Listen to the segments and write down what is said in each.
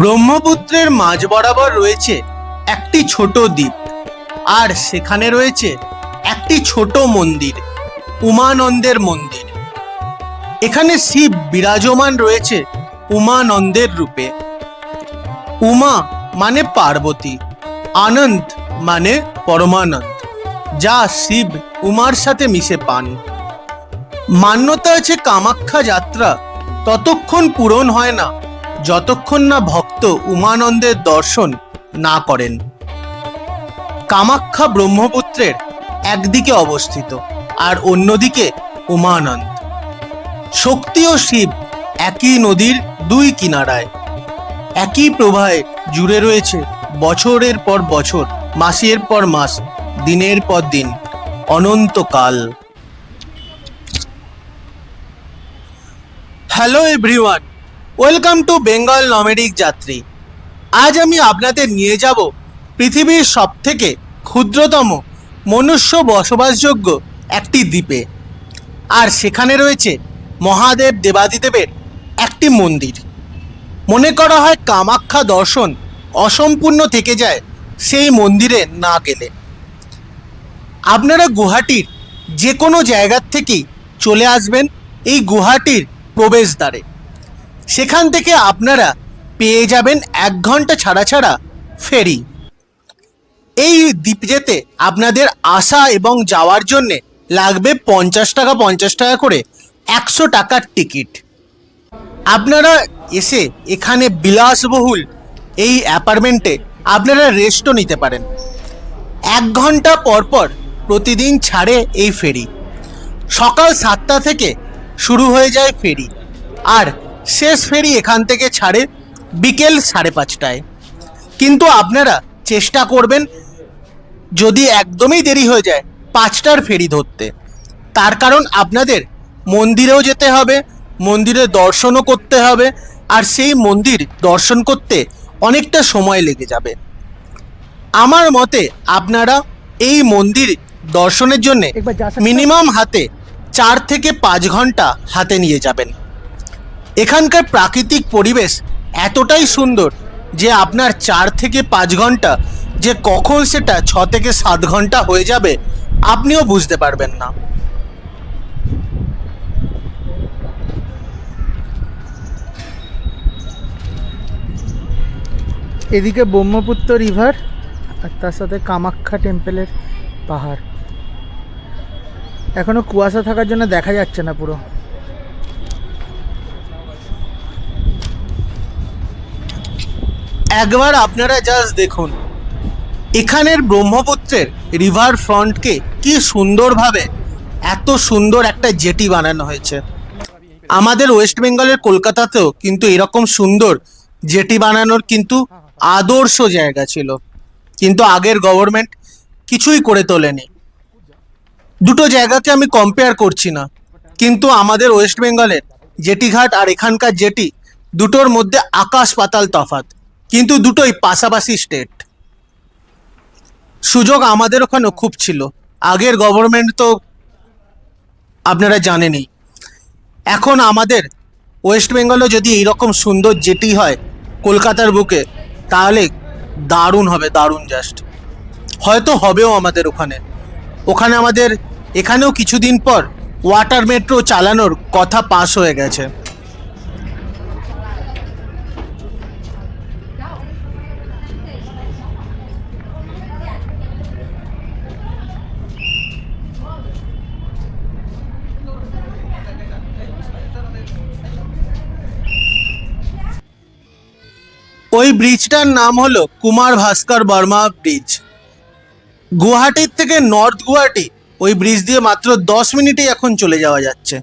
ব্রহ্মপুত্রের মাঝ বরাবর রয়েছে একটি ছোট দ্বীপ, আর সেখানে রয়েছে একটি ছোট মন্দির, উমানন্দের মন্দির। এখানে শিব বিরাজমান রয়েছে উমানন্দের রূপে। উমা মানে পার্বতী, আনন্দ মানে পরমানন্দ, যা শিব উমার সাথে মিশে পান। মান্যতা আছে কামাখ্যা যাত্রা ততক্ষণ পূরণ হয় না যতক্ষণ না ভক্ত উমানন্দের দর্শন না করেন। কামাখ্যা ব্রহ্মপুত্রের একদিকে অবস্থিত আর অন্যদিকে উমানন্দ। শক্তি ও শিব একই নদীর দুই কিনারায়, একই প্রবাহে জুড়ে রয়েছে বছরের পর বছর, মাসের পর মাস, দিনের পর দিন, অনন্তকাল। Hello everyone, welcome to Bengal nomadic যাত্রী। আজ আমি আপনাদের নিয়ে যাব পৃথিবীর সবথেকে ক্ষুদ্রতম মনুষ্য বসবাসযোগ্য একটি দ্বীপে, আর সেখানে রয়েছে মহাদেব দেবাদিদেবের একটি মন্দির। মনে করা হয় কামাখ্যা দর্শন অসম্পূর্ণ থেকে যায় সেই মন্দিরে না গেলে। আপনারা গুয়াহাটির যে কোনো জায়গার থেকেই চলে আসবেন এই গুয়াহাটির প্রবেশদ্বারে। সেখান থেকে আপনারা পেয়ে যাবেন 1 ঘন্টা ছাড়া ছাড়া ফেরি। এই দ্বীপ যেতে আপনাদের আসা এবং যাওয়ার জন্যে লাগবে 50 টাকা করে 100 টাকার টিকিট। আপনারা এসে এখানে বিলাসবহুল এই অ্যাপার্টমেন্টে আপনারা রেস্টও নিতে পারেন। 1 ঘন্টা পর পর প্রতিদিন ছাড়ে এই ফেরি। সকাল 7টা থেকে শুরু হয়ে যায় ফেরি, আর শেষ ফেরি এখান থেকে ছাড়ে বিকেল 5:30টায়। কিন্তু আপনারা চেষ্টা করবেন যদি একদমই দেরি হয়ে যায় 5টার ফেরি ধরতে। তার কারণ আপনাদের মন্দিরেও যেতে হবে, মন্দিরে দর্শনও করতে হবে, আর সেই মন্দির দর্শন করতে অনেকটা সময় লেগে যাবে। আমার মতে আপনারা এই মন্দির দর্শনের জন্য মিনিমাম হাতে 4 থেকে 5 ঘন্টা হাতে নিয়ে যাবেন। এখানকার প্রাকৃতিক পরিবেশ এতটাই সুন্দর যে আপনার 4 থেকে 5 ঘন্টা যে কখন সেটা 6 থেকে 7 ঘন্টা হয়ে যাবে আপনিও বুঝতে পারবেন না। এদিকে ব্রহ্মপুত্র রিভার আর তার সাথে কামাখ্যা টেম্পলের পাহাড়। এখনো কুয়াশা থাকার জন্য দেখা যাচ্ছে না পুরো। একবার আপনারা জাস্ট দেখুন এখানের ব্রহ্মপুত্রের রিভার ফ্রন্টকে কি সুন্দরভাবে এত সুন্দর একটা জেটি বানানো হয়েছে। আমাদের ওয়েস্ট বেঙ্গলের কলকাতাতেও কিন্তু এরকম সুন্দর জেটি বানানোর কিন্তু আদর্শ জায়গা ছিল, কিন্তু আগের গভর্নমেন্ট কিছুই করে তোলেনি। দুটো জায়গাকে আমি কম্পেয়ার করছি না, কিন্তু আমাদের ওয়েস্ট বেঙ্গলের জেটিঘাট আর এখানকার জেটি দুটোর মধ্যে আকাশ পাতাল তফাৎ, কিন্তু দুটোই পাশাপাশি স্টেট। সুযোগ আমাদের ওখানেও খুব ছিল, আগের গভর্নমেন্ট তো আপনারা জানেনই। এখন আমাদের ওয়েস্ট বেঙ্গলে যদি এইরকম সুন্দর জেটি হয় কলকাতার বুকে, তাহলে দারুণ হবে, দারুণ। জাস্ট হয়তো হবেও আমাদের ওখানে। আমাদের এখানেও কিছুদিন পর ওয়াটার মেট্রো চালানোর কথা পাস হয়ে গেছে। ওই ব্রিজটার নাম হলো কুমার ভাস্কর বর্মা ব্রিজ। গুয়াহাটির থেকে নর্থ গুয়াহাটি ওই ব্রিজ দিয়ে মাত্র 10 মিনিটেই এখন চলে যাওয়া যাচ্ছে।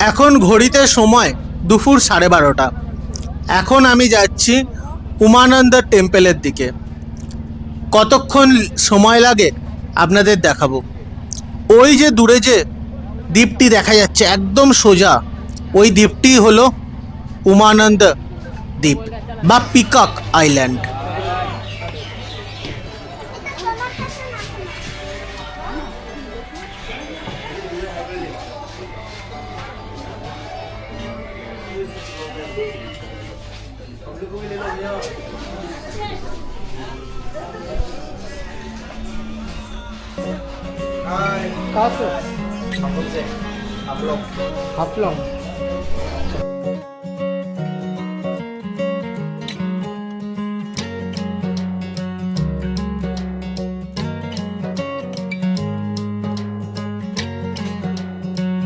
এখন ঘড়িতে সময় দুপুর 12:30। এখন আমি যাচ্ছি উমানন্দ টেম্পলের দিকে। কতক্ষণ সময় লাগে আপনাদের দেখাবো। ওই যে দূরে যে দ্বীপটি দেখা যাচ্ছে একদম সোজা, ওই দ্বীপটি হলো উমানন্দ দ্বীপ বা পিকক আইল্যান্ড। कहाँ से? हाफलॉन्ग।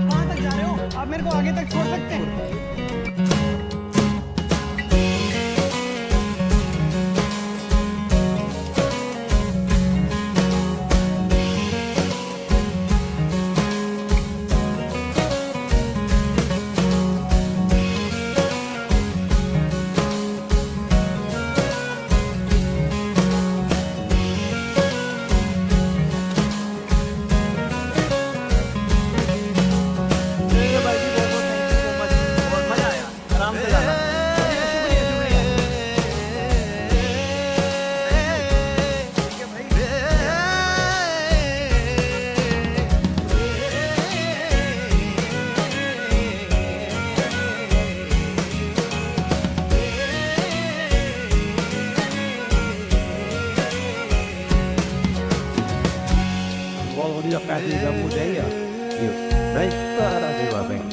कहाँ तक जा रहे हो आप? मेरे को आगे तक छोड़ सकते हैं? Juga budaya. Yuk, baik para dewa beng.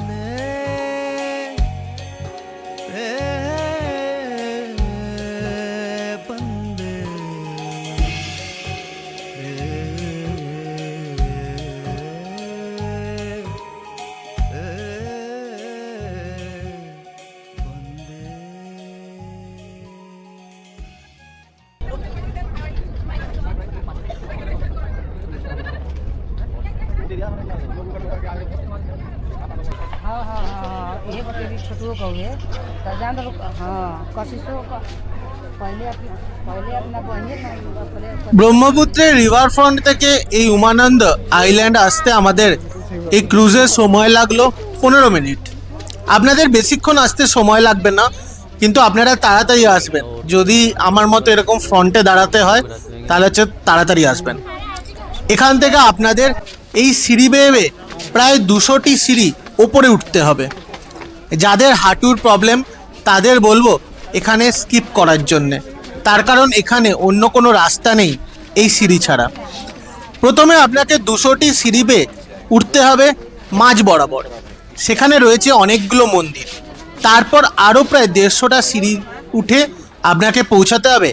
हाँ हाँ हाँ ये बकरी छोटू कौए तो जान दो हाँ कोशिश तो पहले अपना बनिए ना पहले ব্রহ্মপুত্রের রিভার ফ্রন্ট থেকে এই উমানন্দ আইল্যান্ড আসতে আমাদের এই ক্রুজের সময় লাগলো 15 মিনিট। আপনাদের বেশিক্ষণ আসতে সময় লাগবে না, কিন্তু আপনারা তাড়াতাড়ি আসবেন। যদি আমার মতো এরকম ফ্রন্টে দাঁড়াতে হয় তাহলে হচ্ছে তাড়াতাড়ি আসবেন। এখান থেকে আপনাদের এই সিঁড়ি বেয়ে প্রায় 200টি সিঁড়ি ওপরে উঠতে হবে। যাদের হাঁটুর প্রবলেম তাদের বলবো এখানে স্কিপ করার জন্যে, তার কারণ এখানে অন্য কোনো রাস্তা নেই এই সিঁড়ি ছাড়া। প্রথমে আপনাকে 200টি সিঁড়ি বেয়ে উঠতে হবে মাঝ বরাবর, সেখানে রয়েছে অনেকগুলো মন্দির। তারপর আরও প্রায় 150টা সিঁড়ি উঠে আপনাকে পৌঁছাতে হবে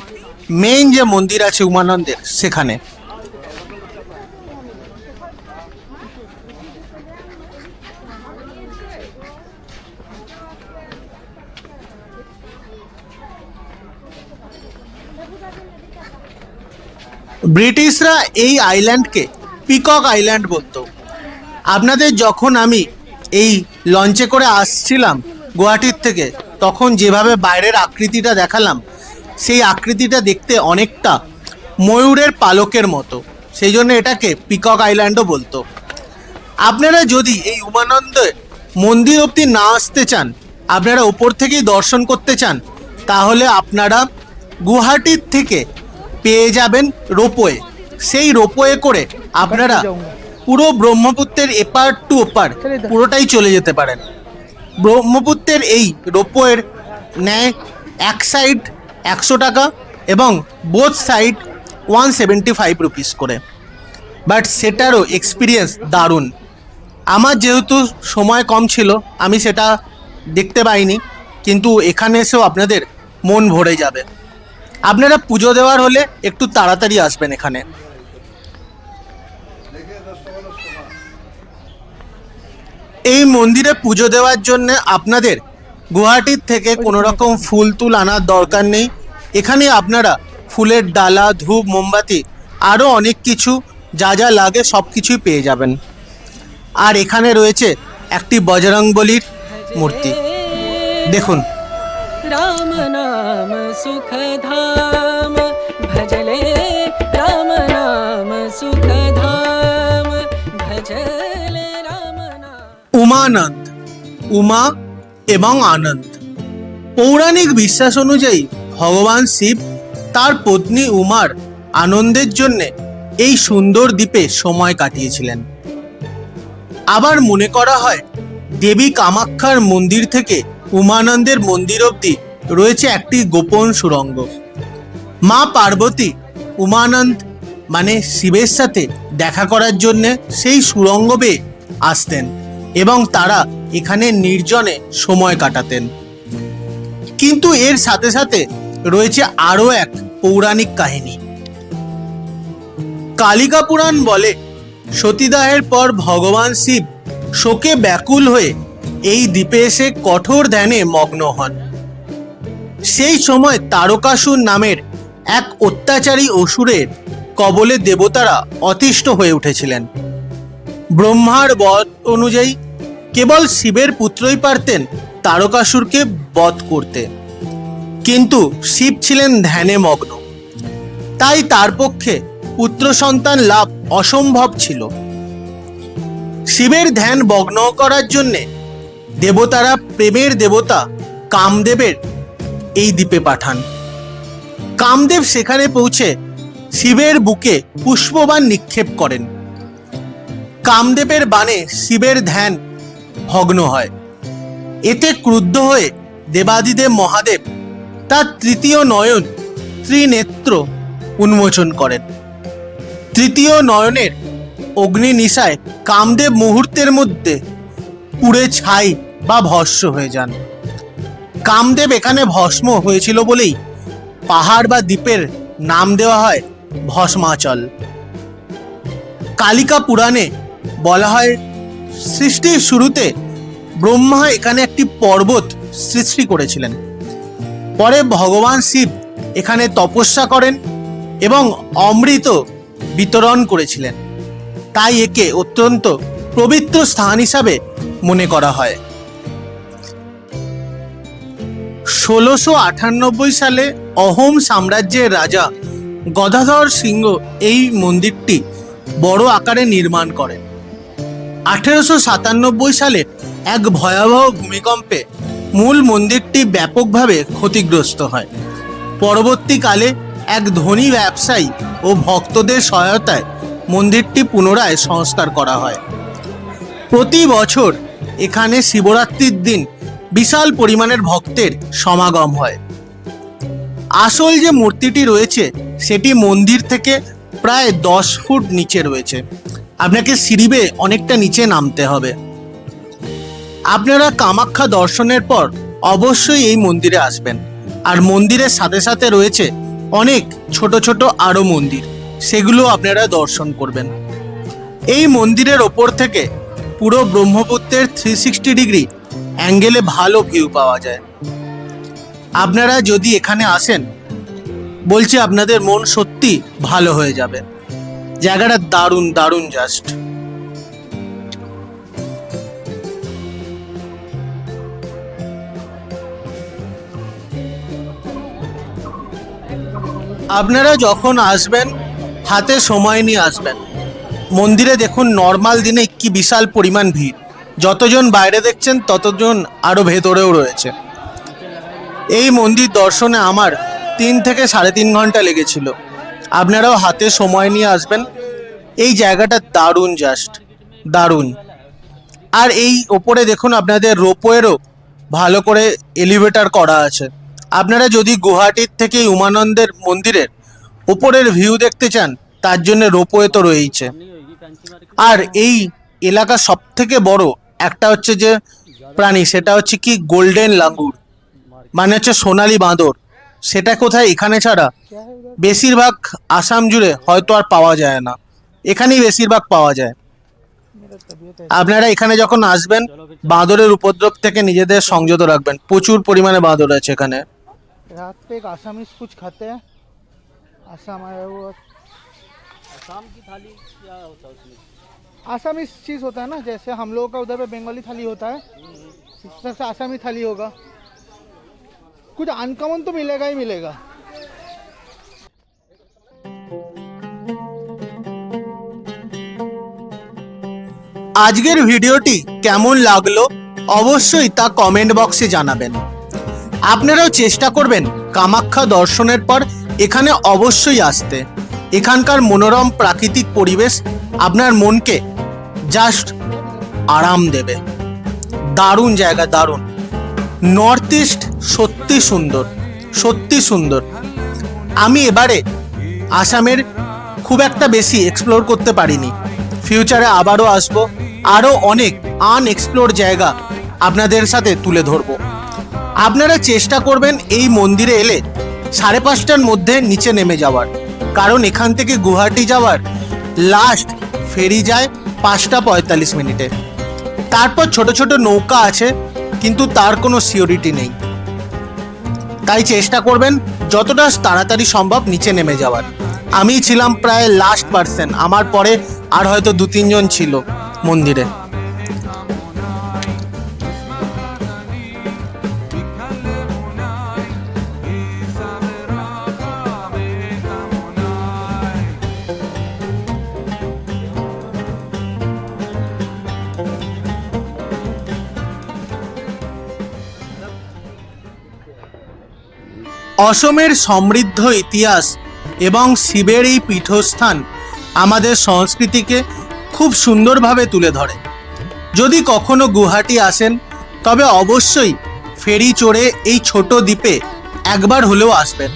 মেইন যে মন্দির আছে উমানন্দের সেখানে। ব্রিটিশরা এই আইল্যান্ডকে পিকক আইল্যান্ড বলতো। আপনাদের যখন আমি এই লঞ্চে করে আসছিলাম গুয়াহাটির থেকে, তখন যেভাবে বাইরের আকৃতিটা দেখালাম, সেই আকৃতিটা দেখতে অনেকটা ময়ূরের পালকের মতো, সেই জন্য এটাকে পিকক আইল্যান্ডও বলতো। আপনারা যদি এই উমানন্দ মন্দির অবধি না আসতে চান, আপনারা ওপর থেকেই দর্শন করতে চান, তাহলে আপনারা গুয়াহাটির থেকে পেয়ে যাবেন রোপওয়ে। সেই রোপওয়ে করে আপনারা পুরো ব্রহ্মপুত্রের এপার টু ওপার পুরোটাই চলে যেতে পারেন। ব্রহ্মপুত্রের এই রোপওয়ের নেয় এক সাইড 100 টাকা এবং বোথ সাইড 175 রুপিস করে, বাট সেটারও এক্সপিরিয়েন্স দারুণ। আমার যেহেতু সময় কম ছিল আমি সেটা দেখতে পাইনি, কিন্তু এখানে এসেও আপনাদের মন ভরে যাবে। আপনারা পুজো দেওয়ার হলে একটু তাড়াতাড়ি আসবেন এখানে। এই মন্দিরে পুজো দেওয়ার জন্য আপনাদের গুয়াহাটির থেকে কোনো রকম ফুল তুল আনার দরকার নেই। এখানে আপনারা ফুলের ডালা, ধূপ, মোমবাতি আরও অনেক কিছু যা যা লাগে সব কিছুই পেয়ে যাবেন। আর এখানে রয়েছে একটি বজরংবলীর মূর্তি, দেখুন। राम नाम सुख धाम भजले राम नाम सुख धाम भजले राम नाम। উমানন্দ, উমা এবং আনন্দ পৌরাণিক বিশ্বাস অনুযায়ী ভগবান শিব তার পত্নী উমার আনন্দের জন্য এই সুন্দর দ্বীপে সময় কাটিয়েছিলেন। আবার মনে করা হয় দেবী কামাখ্যার মন্দির থেকে উমানন্দের মন্দির অবধি রয়েছে একটি গোপন সুড়ঙ্গ। মা পার্বতী উমানন্দ মানে শিবের সাথে দেখা করার জন্য সেই সুড়ঙ্গ বেয়ে আসতেন এবং তারা এখানে নির্জনে সময় কাটাতেন। কিন্তু এর সাথে সাথে রয়েছে আরও এক পৌরাণিক কাহিনী। কালিকা পুরাণ বলে সতীদাহের পর ভগবান শিব শোকে ব্যাকুল হয়ে এই দ্বীপে এসে কঠোর ধ্যানে মগ্ন হন। সেই সময় তারকাসুর নামের এক অত্যাচারী অসুরের কবলে দেবতারা অতিষ্ঠ হয়ে উঠেছিলেন। ব্রহ্মার বধ অনুযায়ী কেবল শিবের পুত্রই পারতেন তারকাসুরকে বধ করতে, কিন্তু শিব ছিলেন ধ্যানে মগ্ন, তাই তার পক্ষে পুত্র সন্তান লাভ অসম্ভব ছিল। শিবের ধ্যান ভগ্ন করার জন্যে দেবতারা প্রেমের দেবতা কামদেবের এই দ্বীপে পাঠান। কামদেব সেখানে পৌঁছে শিবের বুকে পুষ্পবাণ নিক্ষেপ করেন। কামদেবের বাণে শিবের ধ্যান ভগ্ন হয়। এতে ক্রুদ্ধ হয়ে দেবাদিদেব মহাদেব তার তৃতীয় নয়ন ত্রিনেত্র উন্মোচন করেন। তৃতীয় নয়নের অগ্নি নিশায় কামদেব মুহূর্তের মধ্যে পুড়ে ছাই বা ভস্ম হয়ে যান। কামদেব এখানে ভস্ম হয়েছিল বলেই পাহাড় বা দ্বীপের নাম দেওয়া হয় ভস্মাচল। কালিকা পুরাণে বলা হয় সৃষ্টির শুরুতে ব্রহ্মা এখানে একটি পর্বত সৃষ্টি করেছিলেন। পরে ভগবান শিব এখানে তপস্যা করেন এবং অমৃত বিতরণ করেছিলেন, তাই একে অত্যন্ত পবিত্র স্থান হিসাবে মনে করা হয়। 1698 সালে অহোম সাম্রাজ্যের রাজা গদাধর সিংহ এই মন্দিরটি বড় আকারে নির্মাণ করেন। 1897 সালে এক ভয়াবহ ভূমিকম্পে মূল মন্দিরটি ব্যাপকভাবে ক্ষতিগ্রস্ত হয়। পরবর্তীকালে এক ধনী ব্যবসায়ী ও ভক্তদের সহায়তায় মন্দিরটি পুনরায় সংস্কার করা হয়। প্রতি বছর এখানে শিবরাত্রির দিন বিশাল পরিমাণের ভক্তের সমাগম হয়। আসল যে মূর্তিটি রয়েছে সেটি মন্দির থেকে প্রায় 10 ফুট নিচে রয়েছে। আপনাকে সিঁড়ি বেয়ে অনেকটা নিচে নামতে হবে। আপনারা কামাখ্যা দর্শনের পর অবশ্যই এই মন্দিরে আসবেন। আর মন্দিরের সাথে সাথে রয়েছে অনেক ছোট ছোট আরও মন্দির, সেগুলো আপনারা দর্শন করবেন। এই মন্দিরের ওপর থেকে পুরো ব্রহ্মপুত্রের 360 ডিগ্রি অ্যাঙ্গেলে ভালো ভিউ পাওয়া যায়। আপনারা যদি এখানে আসেন, বলছি আপনাদের মন সত্যি ভালো হয়ে যাবে। জায়গাটা দারুণ দারুণ জাস্ট। আপনারা যখন আসবেন হাতে সময় নিয়ে আসবেন। মন্দিরে দেখুন নর্মাল দিনে কি বিশাল পরিমাণ ভিড়, যতজন বাইরে দেখছেন ততজন আরও ভেতরেও রয়েছে। এই মন্দির দর্শনে আমার 3 থেকে 3.5 ঘন্টা লেগেছিল। আপনারাও হাতে সময় নিয়ে আসবেন। এই জায়গাটা দারুণ জাস্ট দারুণ। আর এই ওপরে দেখুন আপনাদের রোপওয়েরও ভালো করে এলিভেটর করা আছে। আপনারা যদি গুয়াহাটির থেকে উমানন্দের মন্দিরের ওপরের ভিউ দেখতে চান, তার জন্য রোপওয়ে তো রয়েছে। আর এই এলাকা সব থেকে বড় একটা হচ্ছে যে প্রাণী, সেটা হচ্ছে কি গোল্ডেন লাঙ্গুর, মানে হচ্ছে সোনালী বাঁদর। সেটা কোথায় এখানে ছাড়া বেশিরভাগ আসাম জুড়ে হয়তো আর পাওয়া যায় না, এখানেই বেশিরভাগ পাওয়া যায়। আপনারা এখানে যখন আসবেন বাঁদরের উপদ্রব থেকে নিজেদের সংযত রাখবেন। প্রচুর পরিমাণে বাঁদর আছে এখানে। रात पे एक आसामीज कुछ खाते हैं। आसाम आया हुआ आसाम की थाली क्या होता है उसमें? आसामीज चीज़ होता है ना, जैसे हम लोगों का उधर पे बंगाली थाली होता है, इस तरह से आसामी थाली होगा। कुछ अनकॉमन तो मिलेगा ही मिलेगा। আজকের ভিডিওটি কেমন লাগলো অবশ্যই তা কমেন্ট বক্সে জানাবেন। আপনারাও চেষ্টা করবেন কামাখ্যা দর্শনের পর এখানে অবশ্যই আসতে। এখানকার মনোরম প্রাকৃতিক পরিবেশ আপনার মনকে জাস্ট আরাম দেবে। দারুণ জায়গা, দারুণ। নর্থ ইস্ট সত্যি সুন্দর, সত্যি সুন্দর। আমি এবারে আসামের খুব একটা বেশি এক্সপ্লোর করতে পারিনি। ফিউচারে আবারও আসবো, আরও অনেক আনএক্সপ্লোর জায়গা আপনাদের সাথে তুলে ধরবো। আপনারা চেষ্টা করবেন এই মন্দিরে এলে 5:30টার মধ্যে নিচে নেমে যাওয়ার, কারণ এখান থেকে গুয়াহাটি যাওয়ার লাস্ট ফেরি যায় 5:45 মিনিটে। তারপর ছোট ছোট নৌকা আছে, কিন্তু তার কোনো সিওরিটি নেই। তাই চেষ্টা করবেন যতটা তাড়াতাড়ি সম্ভব নিচে নেমে যাওয়ার। আমি ছিলাম প্রায় লাস্ট পার্সন, আমার পরে আর হয়তো 2-3 জন ছিল মন্দিরে। অসমের সমৃদ্ধ ইতিহাস এবং শিবের এই পীঠস্থান আমাদের সংস্কৃতিকে খুব সুন্দরভাবে তুলে ধরে। যদি কখনো গুয়াহাটি আসেন তবে অবশ্যই ফেরি চড়ে এই ছোট দ্বীপে একবার হলেও আসবেন।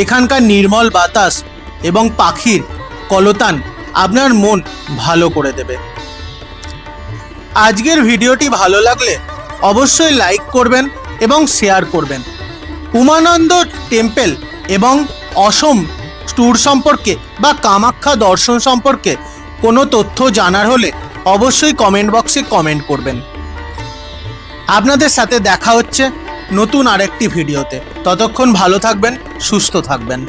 এখানকার নির্মল বাতাস এবং পাখির কলতান আপনার মন ভালো করে দেবে। আজকের ভিডিওটি ভালো লাগলে অবশ্যই লাইক করবেন এবং শেয়ার করবেন। উমানন্দ টেম্পল এবং অসম ট্যুর সম্পর্কে বা কামাখ্যা দর্শন সম্পর্কে কোনো তথ্য জানার হলে অবশ্যই কমেন্ট বক্সে কমেন্ট করবেন। আপনাদের সাথে দেখা হচ্ছে নতুন আরেকটি ভিডিওতে। ততক্ষণ ভালো থাকবেন, সুস্থ থাকবেন।